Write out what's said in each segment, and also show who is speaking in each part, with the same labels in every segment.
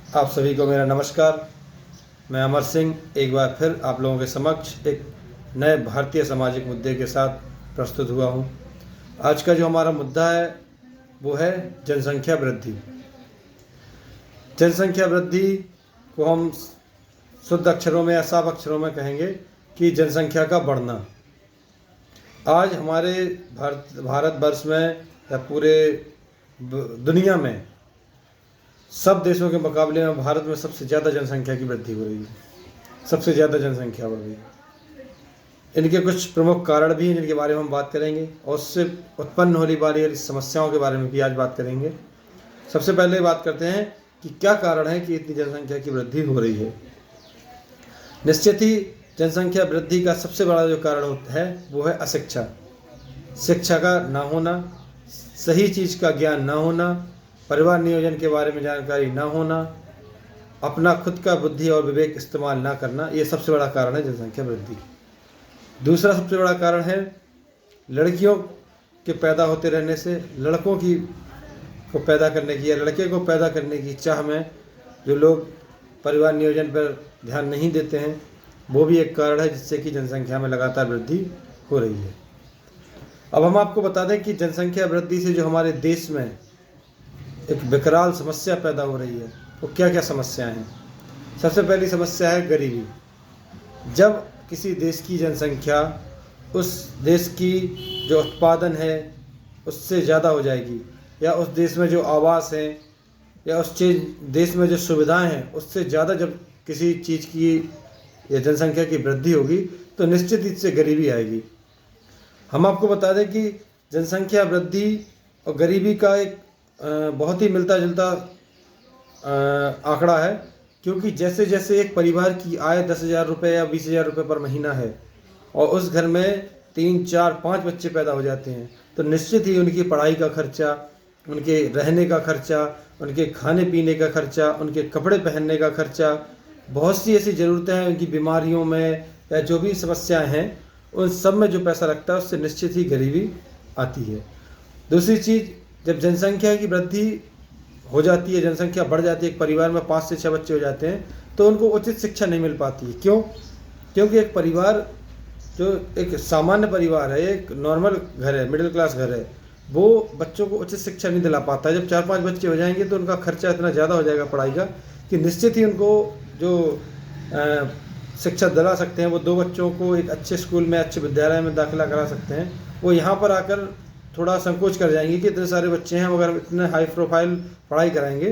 Speaker 1: आप सभी को मेरा नमस्कार। मैं अमर सिंह एक बार फिर आप लोगों के समक्ष एक नए भारतीय सामाजिक मुद्दे के साथ प्रस्तुत हुआ हूँ। आज का जो हमारा मुद्दा है वो है जनसंख्या वृद्धि। जनसंख्या वृद्धि को हम शुद्ध अक्षरों में या साफ अक्षरों में कहेंगे कि जनसंख्या का बढ़ना। आज हमारे भारतवर्ष में या पूरे दुनिया में सब देशों के मुकाबले में भारत में सबसे ज़्यादा जनसंख्या की वृद्धि हो रही है, सबसे ज़्यादा जनसंख्या बढ़ रही है। इनके कुछ प्रमुख कारण भी हैं जिनके बारे में हम बात करेंगे और उससे उत्पन्न होने वाली समस्याओं के बारे में भी आज बात करेंगे। सबसे पहले बात करते हैं कि क्या कारण है कि इतनी जनसंख्या की वृद्धि हो रही है। निश्चित ही जनसंख्या वृद्धि का सबसे बड़ा जो कारण होता है वो है अशिक्षा। शिक्षा का ना होना, सही चीज़ का ज्ञान ना होना, परिवार नियोजन के बारे में जानकारी ना होना, अपना खुद का बुद्धि और विवेक इस्तेमाल ना करना, ये सबसे बड़ा कारण है जनसंख्या वृद्धि। दूसरा सबसे बड़ा कारण है लड़कियों के पैदा होते रहने से लड़कों को पैदा करने की या लड़के को पैदा करने की चाह में जो लोग परिवार नियोजन पर ध्यान नहीं देते हैं, वो भी एक कारण है जिससे कि जनसंख्या में लगातार वृद्धि हो रही है। अब हम आपको बता दें कि जनसंख्या वृद्धि से जो हमारे देश में एक विकराल समस्या पैदा हो रही है वो क्या क्या समस्याएं हैं। सबसे पहली समस्या है गरीबी। जब किसी देश की जनसंख्या उस देश की जो उत्पादन है उससे ज़्यादा हो जाएगी, या उस देश में जो आवास है या उस देश में जो सुविधाएं हैं उससे ज़्यादा जब किसी चीज़ की या जनसंख्या की वृद्धि होगी तो निश्चित ही इससे गरीबी आएगी। हम आपको बता दें कि जनसंख्या वृद्धि और गरीबी का एक बहुत ही मिलता जुलता आंकड़ा है, क्योंकि जैसे जैसे एक परिवार की आय 10,000 रुपये या 20,000 रुपये पर महीना है और उस घर में 3, 4, 5 बच्चे पैदा हो जाते हैं तो निश्चित ही उनकी पढ़ाई का खर्चा, उनके रहने का खर्चा, उनके खाने पीने का खर्चा, उनके कपड़े पहनने का खर्चा, बहुत सी ऐसी ज़रूरतें हैं उनकी बीमारियों में या जो भी समस्याएं हैं उन सब में जो पैसा लगता है उससे निश्चित ही गरीबी आती है। दूसरी चीज़, जब जनसंख्या की वृद्धि हो जाती है, जनसंख्या बढ़ जाती है, एक परिवार में 5 से 6 बच्चे हो जाते हैं तो उनको उचित शिक्षा नहीं मिल पाती है। क्यों? क्योंकि एक परिवार जो एक सामान्य परिवार है, एक नॉर्मल घर है, मिडिल क्लास घर है, वो बच्चों को उचित शिक्षा नहीं दिला पाता है। जब 4-5 बच्चे हो जाएंगे तो उनका खर्चा इतना ज़्यादा हो जाएगा पढ़ाई का कि निश्चित ही उनको जो शिक्षा दिला सकते हैं वो 2 बच्चों को एक अच्छे स्कूल में, अच्छे विद्यालय में दाखिला करा सकते हैं, वो यहाँ पर आकर थोड़ा संकोच कर जाएंगे कि इतने सारे बच्चे हैं, अगर इतने हाई प्रोफाइल पढ़ाई कराएंगे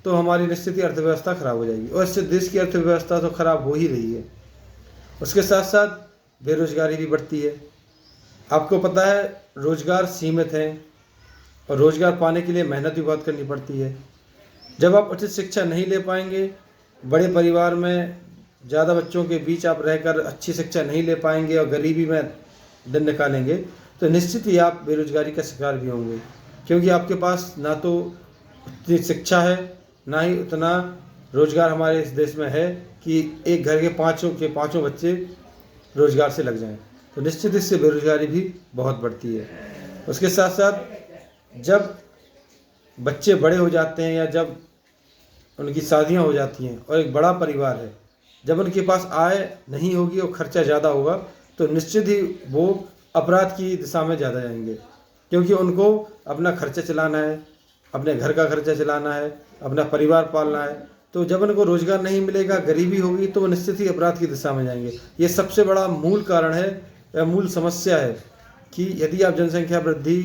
Speaker 1: तो हमारी निश्चित ही अर्थव्यवस्था खराब हो जाएगी और इससे देश की अर्थव्यवस्था तो खराब हो ही रही है। उसके साथ साथ बेरोजगारी भी बढ़ती है। आपको पता है रोजगार सीमित है और रोजगार पाने के लिए मेहनत भी बहुत करनी पड़ती है। जब आप उचित शिक्षा नहीं ले पाएंगे, बड़े परिवार में ज़्यादा बच्चों के बीच आप रहकर अच्छी शिक्षा नहीं ले पाएंगे और गरीबी में दिन निकालेंगे तो निश्चित ही आप बेरोजगारी का शिकार भी होंगे, क्योंकि आपके पास ना तो उतनी शिक्षा है ना ही उतना रोजगार हमारे इस देश में है कि एक घर के पाँचों बच्चे रोजगार से लग जाएं, तो निश्चित इससे बेरोजगारी भी बहुत बढ़ती है। उसके साथ साथ जब बच्चे बड़े हो जाते हैं या जब उनकी शादियां हो जाती हैं और एक बड़ा परिवार है, जब उनके पास आय नहीं होगी और खर्चा ज़्यादा होगा तो निश्चित ही वो अपराध की दिशा में ज़्यादा जाएंगे, क्योंकि उनको अपना खर्चा चलाना है, अपने घर का खर्चा चलाना है, अपना परिवार पालना है। तो जब उनको रोज़गार नहीं मिलेगा, गरीबी होगी, तो वो निश्चित ही अपराध की दिशा में जाएंगे। ये सबसे बड़ा मूल कारण है या मूल समस्या है कि यदि आप जनसंख्या वृद्धि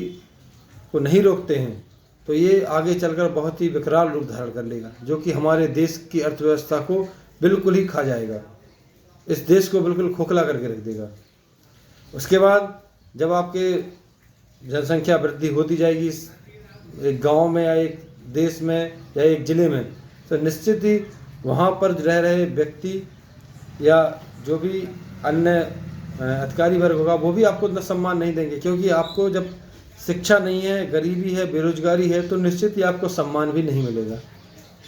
Speaker 1: को नहीं रोकते हैं तो ये आगे चलकर बहुत ही विकराल रूप धारण कर लेगा, जो कि हमारे देश की अर्थव्यवस्था को बिल्कुल ही खा जाएगा, इस देश को बिल्कुल खोखला करके रख देगा। उसके बाद जब आपके जनसंख्या वृद्धि होती जाएगी एक गांव में या एक देश में या एक ज़िले में, तो निश्चित ही वहाँ पर रह रहे व्यक्ति या जो भी अन्य अधिकारी वर्ग होगा वो भी आपको उतना सम्मान नहीं देंगे, क्योंकि आपको जब शिक्षा नहीं है, गरीबी है, बेरोजगारी है तो निश्चित ही आपको सम्मान भी नहीं मिलेगा,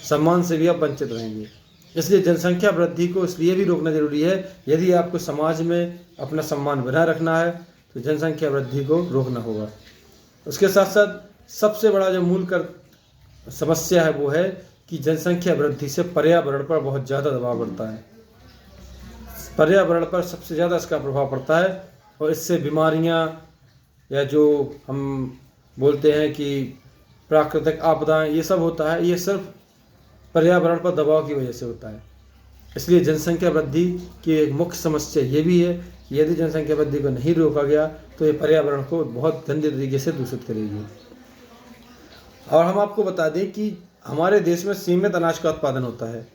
Speaker 1: सम्मान से भी आप वंचित रहेंगे। इसलिए जनसंख्या वृद्धि को इसलिए भी रोकना जरूरी है। यदि आपको समाज में अपना सम्मान बनाए रखना है तो जनसंख्या वृद्धि को रोकना होगा। उसके साथ साथ सबसे बड़ा जो मूल समस्या है वो है कि जनसंख्या वृद्धि से पर्यावरण पर बहुत ज़्यादा दबाव पड़ता है। पर्यावरण पर सबसे ज़्यादा इसका प्रभाव पड़ता है और इससे बीमारियां या जो हम बोलते हैं कि प्राकृतिक आपदाएं, ये सब होता है, ये सिर्फ पर्यावरण पर दबाव की वजह से होता है। इसलिए जनसंख्या वृद्धि की एक मुख्य समस्या ये भी है कि यदि जनसंख्या वृद्धि को नहीं रोका गया तो ये पर्यावरण को बहुत गंदे तरीके से दूषित करेगी। और हम आपको बता दें कि हमारे देश में सीमित अनाज का उत्पादन होता है।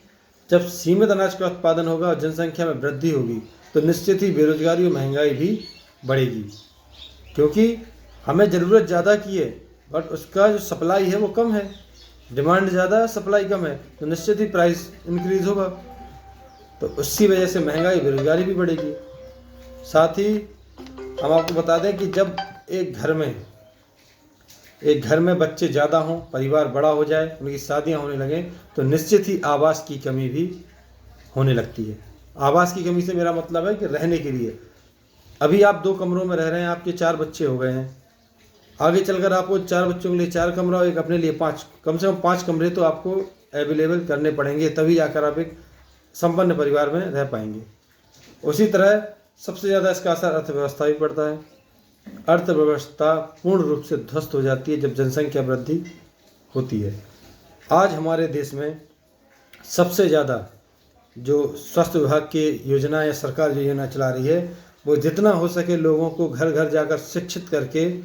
Speaker 1: जब सीमित अनाज का उत्पादन होगा और जनसंख्या में वृद्धि होगी तो निश्चित ही बेरोजगारी और महंगाई भी बढ़ेगी, क्योंकि हमें ज़रूरत ज़्यादा की है बट उसका जो सप्लाई है वो कम है। डिमांड ज़्यादा है, सप्लाई कम है, तो निश्चित ही प्राइस इंक्रीज होगा, तो उसी वजह से महंगाई बेरोजगारी भी बढ़ेगी। साथ ही हम आपको बता दें कि जब एक घर में बच्चे ज़्यादा हों, परिवार बड़ा हो जाए, उनकी शादियां होने लगें, तो निश्चित ही आवास की कमी भी होने लगती है। आवास की कमी से मेरा मतलब है कि रहने के लिए अभी आप 2 कमरों में रह रहे हैं, आपके 4 बच्चे हो गए हैं, आगे चलकर आपको 4 बच्चों के लिए 4 कमरा और एक अपने लिए 5, कम से कम 5 कमरे तो आपको अवेलेबल करने पड़ेंगे, तभी जाकर आप एक संपन्न परिवार में रह पाएंगे। उसी तरह सबसे ज़्यादा इसका असर अर्थव्यवस्था भी पड़ता है। अर्थव्यवस्था पूर्ण रूप से ध्वस्त हो जाती है जब जनसंख्या वृद्धि होती है। आज हमारे देश में सबसे ज़्यादा जो स्वास्थ्य विभाग की योजना या सरकार जो योजना चला रही है वो जितना हो सके लोगों को घर घर जाकर शिक्षित करके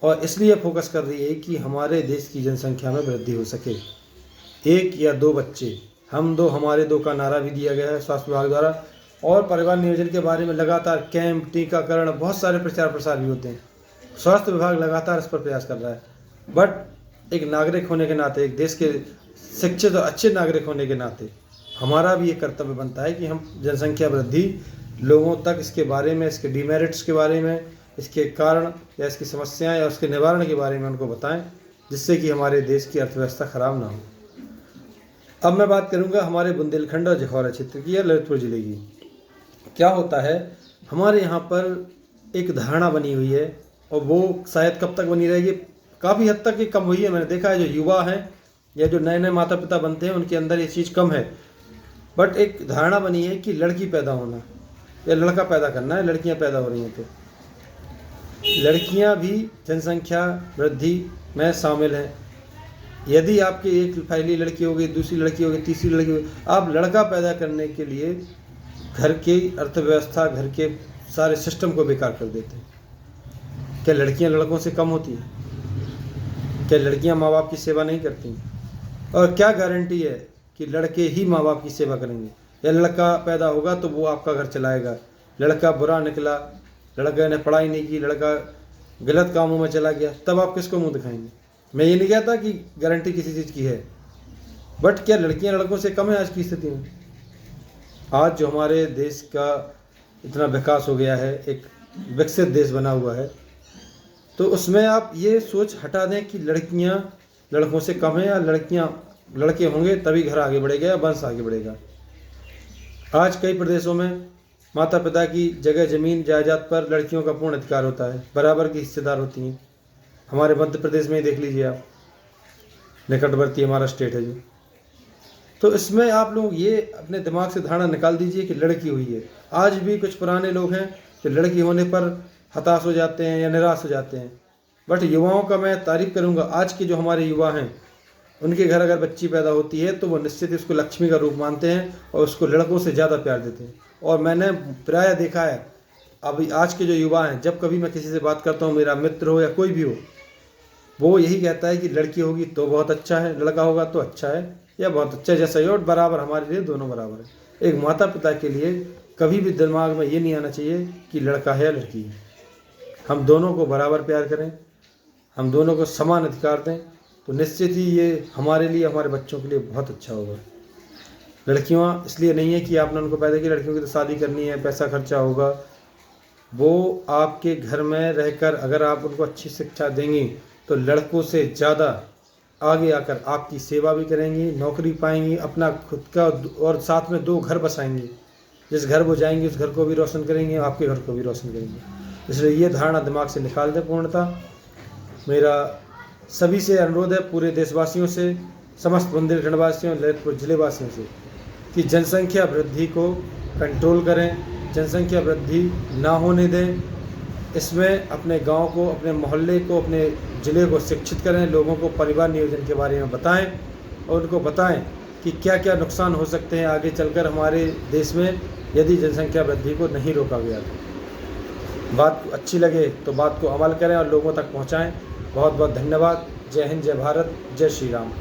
Speaker 1: और इसलिए फोकस कर रही है कि हमारे देश की जनसंख्या में वृद्धि हो सके। 1 या 2 बच्चे, हम 2 हमारे 2 का नारा भी दिया गया है स्वास्थ्य विभाग द्वारा, और परिवार नियोजन के बारे में लगातार कैंप, टीकाकरण, बहुत सारे प्रचार प्रसार भी होते हैं। स्वास्थ्य विभाग लगातार इस पर प्रयास कर रहा है, बट एक नागरिक होने के नाते, एक देश के शिक्षित और अच्छे नागरिक होने के नाते हमारा भी ये कर्तव्य बनता है कि हम जनसंख्या वृद्धि लोगों तक इसके बारे में, इसके डिमेरिट्स के बारे में, इसके कारण या इसकी समस्याएं या उसके निवारण के बारे में उनको बताएं, जिससे कि हमारे देश की अर्थव्यवस्था खराब ना हो। अब मैं बात करूंगा हमारे बुंदेलखंड और जखौरा क्षेत्र की या ललितपुर जिले की। क्या होता है, हमारे यहाँ पर एक धारणा बनी हुई है और वो शायद कब तक बनी रहेगी, काफ़ी हद तक ये कम हुई है। मैंने देखा है जो युवा हैं या जो नए नए माता पिता बनते हैं उनके अंदर ये चीज़ कम है, बट एक धारणा बनी है कि लड़की पैदा होना या लड़का पैदा करना है, लड़कियां पैदा हो रही हैं तो लड़कियां भी जनसंख्या वृद्धि में शामिल हैं। यदि आपकी एक पहली लड़की होगी, दूसरी लड़की होगी, तीसरी लड़की होगी, आप लड़का पैदा करने के लिए घर की अर्थव्यवस्था, घर के सारे सिस्टम को बेकार कर देते हैं। क्या लड़कियां लड़कों से कम होती हैं? क्या लड़कियां माँ बाप की सेवा नहीं करती? और क्या गारंटी है कि लड़के ही माँ बाप की सेवा करेंगे? या लड़का पैदा होगा तो वो आपका घर चलाएगा, लड़का बुरा निकला, लड़के ने पढ़ाई नहीं की, लड़का गलत कामों में चला गया, तब आप किसको मुंह दिखाएंगे? मैं ये नहीं कहता कि गारंटी किसी चीज़ की है, बट क्या लड़कियां लड़कों से कम है आज की स्थिति में? आज जो हमारे देश का इतना विकास हो गया है, एक विकसित देश बना हुआ है, तो उसमें आप ये सोच हटा दें कि लड़कियां लड़कों से कम है या लड़कियां लड़के होंगे तभी घर आगे बढ़ेगा या वंश आगे बढ़ेगा। आज कई प्रदेशों में माता पिता की जगह जमीन जायदाद पर लड़कियों का पूर्ण अधिकार होता है, बराबर की हिस्सेदार होती हैं। हमारे मध्य प्रदेश में ही देख लीजिए आप, निकटवर्ती हमारा स्टेट है जो, तो इसमें आप लोग ये अपने दिमाग से धारणा निकाल दीजिए कि लड़की हुई है। आज भी कुछ पुराने लोग हैं जो लड़की होने पर हताश हो जाते हैं या निराश हो जाते हैं, बट युवाओं का मैं तारीफ करूंगा। आज के जो हमारे युवा हैं उनके घर अगर बच्ची पैदा होती है तो वो निश्चित ही उसको लक्ष्मी का रूप मानते हैं और उसको लड़कों से ज़्यादा प्यार देते हैं। और मैंने प्रायः देखा है, अभी आज के जो युवा हैं, जब कभी मैं किसी से बात करता हूँ, मेरा मित्र हो या कोई भी हो, वो यही कहता है कि लड़की होगी तो बहुत अच्छा है, लड़का होगा तो अच्छा है या बहुत अच्छा है, जैसा ही। और बराबर, हमारे लिए दोनों बराबर है। एक माता पिता के लिए कभी भी दिमाग में ये नहीं आना चाहिए कि लड़का है या लड़की है। हम दोनों को बराबर प्यार करें, हम दोनों को समान अधिकार दें, तो निश्चित ही ये हमारे लिए, हमारे बच्चों के लिए बहुत अच्छा होगा। लड़कियां इसलिए नहीं है कि आपने उनको पैदा किया, लड़कियों की तो शादी करनी है, पैसा खर्चा होगा। वो आपके घर में रहकर अगर आप उनको अच्छी शिक्षा देंगी तो लड़कों से ज़्यादा आगे आकर आपकी सेवा भी करेंगी, नौकरी पाएंगी, अपना खुद का, और साथ में 2 घर बसाएंगी। जिस घर वो जाएंगे उस घर को भी रोशन करेंगे, आपके घर को भी रोशन करेंगे। इसलिए ये धारणा दिमाग से निकाल दें पूर्णतः। मेरा सभी से अनुरोध है, पूरे देशवासियों से, समस्त बुंदेलखंड वासियों, ललितपुर जिले वासियों से कि जनसंख्या वृद्धि को कंट्रोल करें, जनसंख्या वृद्धि ना होने दें। इसमें अपने गांव को, अपने मोहल्ले को, अपने ज़िले को शिक्षित करें, लोगों को परिवार नियोजन के बारे में बताएं और उनको बताएं कि क्या क्या नुकसान हो सकते हैं आगे चलकर हमारे देश में यदि जनसंख्या वृद्धि को नहीं रोका गया तो। बात अच्छी लगे तो बात को अमल करें और लोगों तक पहुंचाएं। बहुत बहुत धन्यवाद। जय हिंद, जय भारत, जय श्री राम।